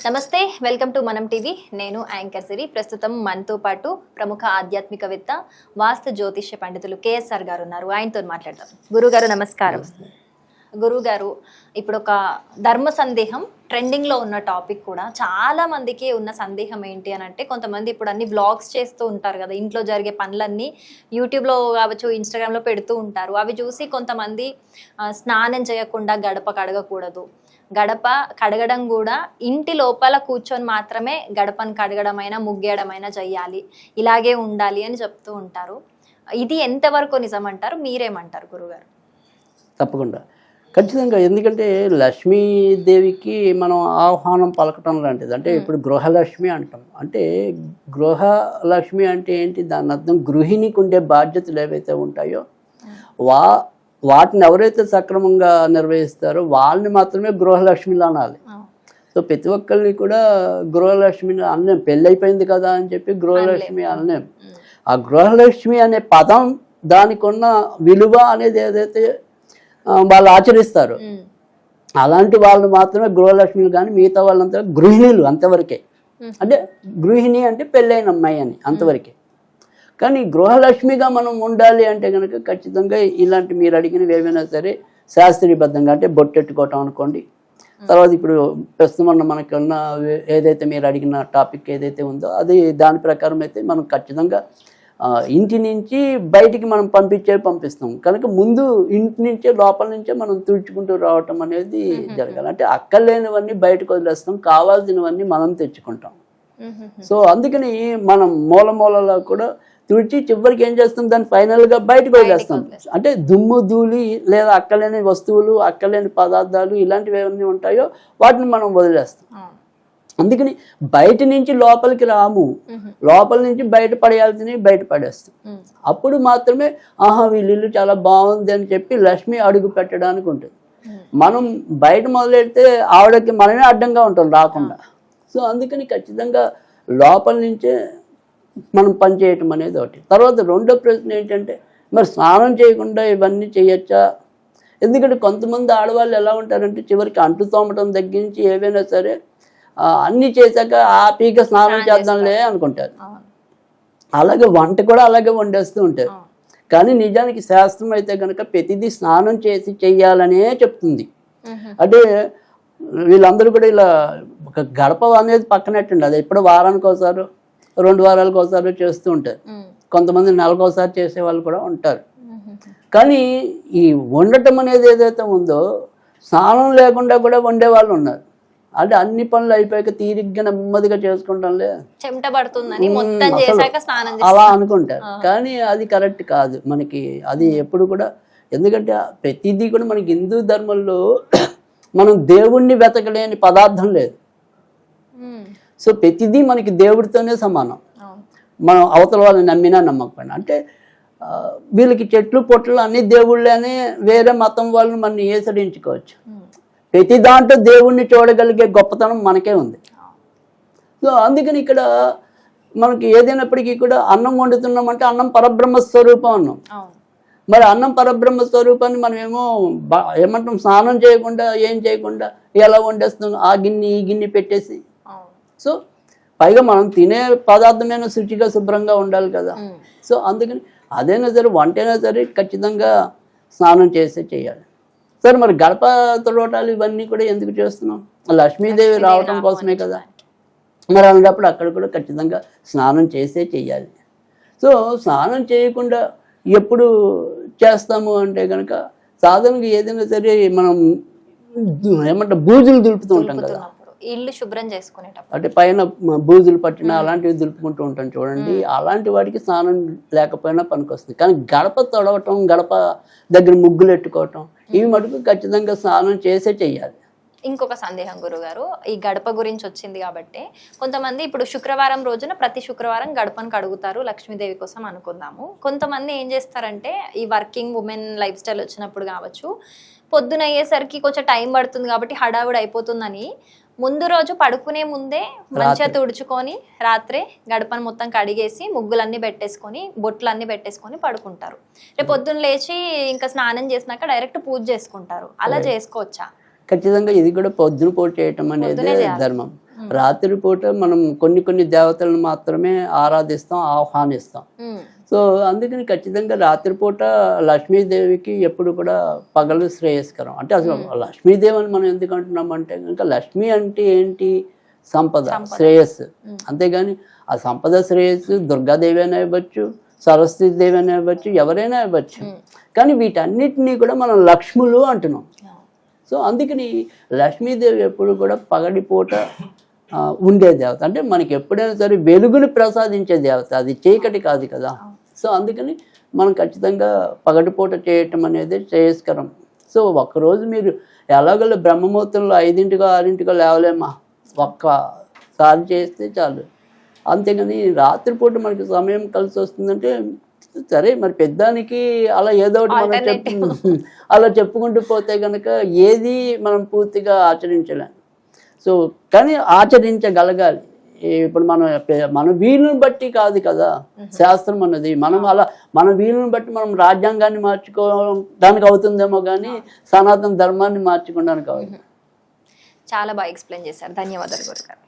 నమస్తే, welcome to మనం TV. నేను యాంకర్ సిరి. ప్రస్తుతం మనతో పాటు ప్రముఖ ఆధ్యాత్మికవేత్త వాస్తు జ్యోతిష్య పండితులు కేఎస్ఆర్ గారు ఉన్నారు. ఆయనతో మాట్లాడదాం. గురుగారు నమస్కారం. గురుగారు, ఇప్పుడు ఒక ధర్మ సందేహం ట్రెండింగ్లో ఉన్న టాపిక్ కూడా చాలా మందికి ఉన్న సందేహం ఏంటి అని అంటే, కొంతమంది ఇప్పుడు అన్ని వ్లాగ్స్ చేస్తూ ఉంటారు కదా, ఇంట్లో జరిగే పనులన్నీ యూట్యూబ్లో కావచ్చు, ఇన్స్టాగ్రామ్లో పెడుతూ ఉంటారు. అవి చూసి కొంతమంది స్నానం చేయకుండా గడప కడగకూడదు, గడప కడగడం కూడా ఇంటి లోపల కూర్చొని మాత్రమే గడపను కడగడమైనా ముగ్గేయడమైనా చెయ్యాలి, ఇలాగే ఉండాలి అని చెప్తూ ఉంటారు. ఇది ఎంతవరకు నిజమంటారు? మీరేమంటారు గురుగారు? తప్పకుండా, ఖచ్చితంగా. ఎందుకంటే లక్ష్మీదేవికి మనం ఆహ్వానం పలకటం లాంటిది. అంటే ఇప్పుడు గృహలక్ష్మి అంటాం. అంటే గృహలక్ష్మి అంటే ఏంటి? దాని అర్థం గృహిణికి ఉండే బాధ్యతలు ఏవైతే ఉంటాయో వాటిని ఎవరైతే సక్రమంగా నిర్వహిస్తారో వాళ్ళని మాత్రమే గృహలక్ష్మిలు అనాలి. సో ప్రతి ఒక్కరిని కూడా గృహలక్ష్మిని అనలేం. పెళ్ళి అయిపోయింది కదా అని చెప్పి గృహలక్ష్మి అనలేం. ఆ గృహలక్ష్మి అనే పదం, దానికి ఉన్న విలువ అనేది ఏదైతే వాళ్ళు ఆచరిస్తారు, అలాంటి వాళ్ళు మాత్రమే గృహలక్ష్మిలు. కానీ మిగతా వాళ్ళంతా గృహిణులు అంతవరకే. అంటే గృహిణి అంటే పెళ్ళైన అమ్మాయి అని అంతవరకే. కానీ గృహలక్ష్మిగా మనం ఉండాలి అంటే కనుక ఖచ్చితంగా ఇలాంటి మీరు అడిగినవి ఏమైనా సరే శాస్త్రీయబద్ధంగా, అంటే బొట్టెట్టుకోవటం అనుకోండి. తర్వాత ఇప్పుడు ప్రస్తుతం మనకి ఉన్న ఏదైతే మీరు అడిగిన టాపిక్ ఏదైతే ఉందో అది దాని ప్రకారం అయితే మనం ఖచ్చితంగా ఇంటి నుంచి బయటికి మనం పంపిస్తాం కనుక ముందు ఇంటి నుంచే, లోపల నుంచే మనం తుడుచుకుంటూ రావటం అనేది జరగాలి. అంటే అక్కర్లేనివన్నీ బయటకు వదిలేస్తాం, కావాల్సినవన్నీ మనం తెచ్చుకుంటాం. సో అందుకని మనం మూలలో కూడా తుడిచి చివరికి ఏం చేస్తాం, దాన్ని ఫైనల్గా బయటకు వదిలేస్తాం. అంటే దుమ్ము ధూళి లేదా అక్కలేని వస్తువులు, అక్కలేని పదార్థాలు ఇలాంటివి ఏమన్నీ ఉంటాయో వాటిని మనం వదిలేస్తాం. అందుకని బయట నుంచి లోపలికి రాము, లోపల నుంచి బయట పడేయాల్సినవి బయట పడేస్తాం. అప్పుడు మాత్రమే వీళ్ళ ఇల్లు చాలా బాగుంది అని చెప్పి లక్ష్మి అడుగు పెట్టడానికి ఉంటుంది. మనం బయట మొదలెడితే ఆవిడకి మనమే అడ్డంగా ఉంటాం రాకుండా. సో అందుకని ఖచ్చితంగా లోపల నుంచే మనం పని చేయటం అనేది ఒకటి. తర్వాత రెండో ప్రశ్న ఏంటంటే, మరి స్నానం చేయకుండా ఇవన్నీ చేయొచ్చా? ఎందుకంటే కొంతమంది ఆడవాళ్ళు ఎలా ఉంటారంటే చివరికి అంటు తోమటం దగ్గర నుంచి ఏవైనా సరే అన్నీ చేశాక హ్యాపీగా స్నానం చేద్దాంలే అనుకుంటారు. అలాగే వంట కూడా అలాగే వండేస్తూ ఉంటారు. కానీ నిజానికి శాస్త్రం అయితే కనుక ప్రతిదీ స్నానం చేసి చెయ్యాలనే చెప్తుంది. అంటే వీళ్ళందరూ కూడా ఇలా ఒక గడప అనేది పక్కనట్టండి, అది ఎప్పుడు వారానికి ఒకసారి 2 వారాలకు ఒకసారి చేస్తూ ఉంటారు. కొంతమంది నెలకోసారి చేసే వాళ్ళు కూడా ఉంటారు. కానీ ఈ వండటం అనేది ఏదైతే ఉందో స్నానం లేకుండా కూడా వండే వాళ్ళు ఉన్నారు. అంటే అన్ని పనులు అయిపోయాక తీరిగ్గా నెమ్మదిగా చేసుకుంటాంలే, చెమట పడుతుందని మొత్తం చేశాక స్నానం అలా అనుకుంటారు. కానీ అది కరెక్ట్ కాదు మనకి. అది ఎప్పుడు కూడా, ఎందుకంటే ప్రతిదీ కూడా మనకి హిందూ ధర్మంలో మనం దేవుణ్ణి వెతకలేని పదార్థం లేదు. సో ప్రతిదీ మనకి దేవుడితోనే సమానం. మనం అవతల వాళ్ళని నమ్మినా నమ్మకపోయినా. అంటే వీళ్ళకి చెట్లు పొట్లు అన్ని దేవుళ్ళే అని వేరే మతం వాళ్ళని మనం ఏసడించుకోవచ్చు. ప్రతి దాంట్లో దేవుణ్ణి చూడగలిగే గొప్పతనం మనకే ఉంది. సో అందుకని ఇక్కడ మనకి ఏదైనప్పటికీ కూడా అన్నం వండుతున్నామంటే అన్నం పరబ్రహ్మ స్వరూపం అన్నాం. మరి అన్నం పరబ్రహ్మ స్వరూపాన్ని మనం ఏమంటాం, స్నానం చేయకుండా ఏం చేయకుండా ఎలా వండేస్తున్నాం, ఆ గిన్నె ఈ గిన్నె పెట్టేసి. సో పైగా మనం తినే పదార్థమైనా శుచిగా శుభ్రంగా ఉండాలి కదా. సో అందుకని అదైనా సరే వంటైనా సరే ఖచ్చితంగా స్నానం చేసే చేయాలి. సరే, మరి గడప తొడవటాలు ఇవన్నీ కూడా ఎందుకు చేస్తున్నాం? లక్ష్మీదేవి రావటం కోసమే కదా. మరి అలాంటప్పుడు అక్కడ కూడా ఖచ్చితంగా స్నానం చేసే చెయ్యాలి. సో స్నానం చేయకుండా ఎప్పుడు చేస్తాము అంటే కనుక సాధారణంగా ఏదైనా సరే మనం ఏమంటాం, బూజులు దులుపుతూ ఉంటాం కదా, ఇల్లు శుభ్రం చేసుకునేటప్పుడు. అంటే పైన బూజులు పట్టిన అలాంటివి దులుపుకుంటూ ఉంటాం చూడండి. అలాంటి వాటికి స్నానం లేకపోయినా పనికొస్తుంది. కానీ గడప తొడవటం, గడప దగ్గర ముగ్గులు ఎట్టుకోవటం, ఇవి మటుకు ఖచ్చితంగా స్నానం చేసే చెయ్యాలి. ఇంకొక సందేహం గురుగారు, ఈ గడప గురించి వచ్చింది కాబట్టి కొంతమంది ఇప్పుడు శుక్రవారం రోజున ప్రతి శుక్రవారం గడపను కడుగుతారు లక్ష్మీదేవి కోసం అనుకుందాము. కొంతమంది ఏం చేస్తారంటే, ఈ వర్కింగ్ ఉమెన్ లైఫ్ స్టైల్ వచ్చినప్పుడు కావచ్చు, పొద్దున అయ్యేసరికి కొంచెం టైం పడుతుంది కాబట్టి హడావుడి అయిపోతుందని ముందు రోజు పడుకునే ముందే మంచిగా తుడుచుకొని రాత్రే గడపను మొత్తం కడిగేసి ముగ్గులన్నీ పెట్టేసుకొని బొట్లన్నీ పెట్టేసుకొని పడుకుంటారు. రేపు పొద్దున్న లేచి ఇంకా స్నానం చేసినాక డైరెక్ట్ పూజ చేసుకుంటారు. అలా చేసుకోవచ్చా? ఖచ్చితంగా ఇది కూడా పొద్దున పూట చేయటం అనేది ధర్మం. రాత్రిపూట మనం కొన్ని దేవతలను మాత్రమే ఆరాధిస్తాం, ఆహ్వానిస్తాం. సో అందుకని ఖచ్చితంగా రాత్రిపూట లక్ష్మీదేవికి ఎప్పుడు కూడా పగలు శ్రేయస్కరం. అంటే అసలు లక్ష్మీదేవి అని మనం ఎందుకు అంటున్నాం అంటే కనుక లక్ష్మి అంటే ఏంటి? సంపద, శ్రేయస్సు. అంతేగాని ఆ సంపద శ్రేయస్సు దుర్గాదేవి అయినా ఇవ్వచ్చు, సరస్వతి దేవి అయినా ఇవ్వచ్చు, ఎవరైనా ఇవ్వచ్చు. కానీ వీటన్నిటినీ కూడా మనం లక్ష్ములు అంటున్నాం. సో అందుకని లక్ష్మీదేవి ఎప్పుడు కూడా పగటిపూట ఉండే దేవత. అంటే మనకి ఎప్పుడైనా సరే వెలుగుని ప్రసాదించే దేవత, అది చీకటి కాదు కదా. సో అందుకని మనం ఖచ్చితంగా పగటిపూట చేయటం అనేది శ్రేయస్కరం. సో ఒక్కరోజు మీరు ఎలాగో బ్రహ్మముహూర్తంలో 5 6 లేవలేమా, ఒక్కసారి చేస్తే చాలు. అంతేగాని రాత్రిపూట మనకి సమయం కలిసి వస్తుందంటే సరే, మరి పెద్దానికి అలా ఏదో ఒకటి మనం అలా చెప్పుకుంటూ పోతే కనుక ఏది మనం పూర్తిగా ఆచరించలేం. సో కానీ ఆచరించగలగాలి. ఇప్పుడు మన వీలుని బట్టి కాదు కదా శాస్త్రం అన్నది. మనం అలా మన వీలుని బట్టి మనం రాజ్యాంగాన్ని మార్చుకోవడానికి అవుతుందేమో కానీ సనాతన ధర్మాన్ని మార్చుకోవడానికి అవుతుంది. చాలా బాగా ఎక్స్ప్లెయిన్ చేశారు. ధన్యవాదాలు గురుగారు.